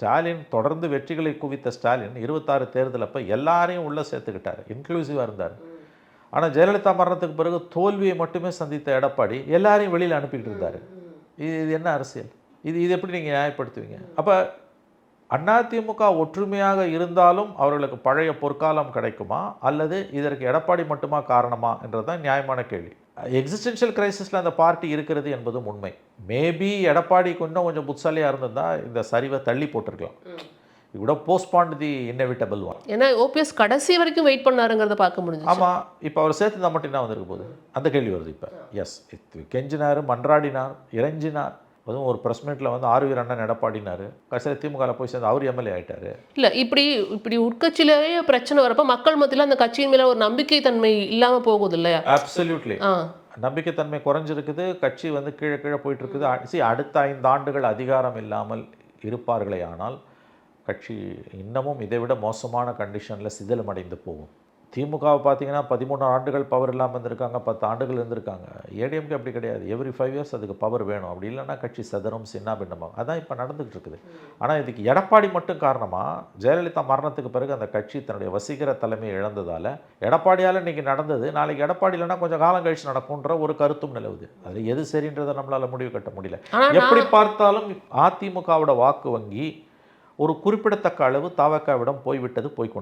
ஸ்டாலின் தொடர்ந்து வெற்றிகளை குவித்த ஸ்டாலின் 26 தேர்தல் அப்போ எல்லாரையும் உள்ளே சேர்த்துக்கிட்டார், இன்க்ளூசிவாக இருந்தார். ஆனால் ஜெயலலிதா மரணத்துக்கு பிறகு தோல்வியை மட்டுமே சந்தித்த எடப்பாடி எல்லாரையும் வெளியில் அனுப்பிக்கிட்டு இருந்தார். இது என்ன அரசியல்? இது எப்படி நீங்கள் நியாயப்படுத்துவீங்க? அப்போ அதிமுக ஒற்றுமையாக இருந்தாலும் அவர்களுக்கு பழைய பொற்காலம் கிடைக்குமா, அல்லது இதற்கு எடப்பாடி மட்டுமா காரணமா என்றது தான் நியாயமான கேள்வி. எக்ஸிஸ்டென்ஷியல் கிரைசிஸில் அந்த பார்ட்டி இருக்கிறது என்பதும் உண்மை. மேபி எடப்பாடி கொஞ்சம் புத்திசாலியாக இருந்திருந்தால் இந்த சரிவை தள்ளி போட்டிருக்கலாம். கூட போஸ்ட்பாண்ட் தி இன்னெவிட்டபிள் ஒன். ஏன்னா ஓபிஎஸ் கடைசி வரைக்கும் வெயிட் பண்ணாருங்கிறத பார்க்க முடிஞ்சு. ஆமாம், இப்போ அவர் சேர்த்து தான் மட்டும் என்ன வந்திருக்க போகுது, அந்த கேள்வி வருது. இப்போ எஸ், கெஞ்சினார், மன்றாடினார், இறைஞ்சினார். அதுவும் ஒரு ப்ரெஸ் மீட்டில் வந்து ஆர்வி அண்ணன் எடப்பாடினார். கடைசியில் திமுகவில் போய் சேர்ந்து அவர் எம்எல்ஏ ஆகிட்டார். இல்லை, இப்படி உட்கட்சியிலேயே பிரச்சனை வரப்போ மக்கள் மத்தியில் அந்த கட்சியின் மேலே ஒரு நம்பிக்கை தன்மை இல்லாமல் போகுது இல்லையா? அப்சல்யூட்லி. நம்பிக்கைத்தன்மை குறைஞ்சிருக்குது. கட்சி வந்து கீழே போயிட்டு இருக்குது. அடுத்த 5 ஆண்டுகள் அதிகாரம் இல்லாமல் இருப்பார்களே ஆனால் கட்சி இன்னமும் இதைவிட மோசமான கண்டிஷனில் சிதிலமடைந்து போகும். திமுகவை பார்த்தீங்கன்னா 13 ஆண்டுகள் பவர் இல்லாமல் இருந்திருக்காங்க, 10 ஆண்டுகள் இருந்திருக்காங்க. ஏடிஎம்கே அப்படி கிடையாது. எவ்ரி 5 இயர்ஸ் அதுக்கு பவர் வேணும். அப்படி இல்லைன்னா கட்சி சதரும் சின்னாபின்னமாகும். அதான் இப்போ நடந்துகிட்டு இருக்குது. ஆனால் இதுக்கு எடப்பாடி மட்டும் காரணமாக, ஜெயலலிதா மரணத்துக்கு பிறகு அந்த கட்சி தன்னுடைய வசீகர தலைமையை இழந்ததால் எடப்பாடியால் இன்றைக்கி நடந்தது நாளைக்கு எடப்பாடி இல்லைன்னா கொஞ்சம் காலம் கழிச்சு நடக்கும்ன்ற ஒரு கருத்தும் நிலவுது. அது எது சரின்றதை நம்மளால் முடிவு கட்ட முடியல. எப்படி பார்த்தாலும் அதிமுகவோட வாக்கு வங்கி ஒரு குறிப்பிடத்தக்க அளவு தவகவிடம் போய்விட்டது, போய்கொண்டு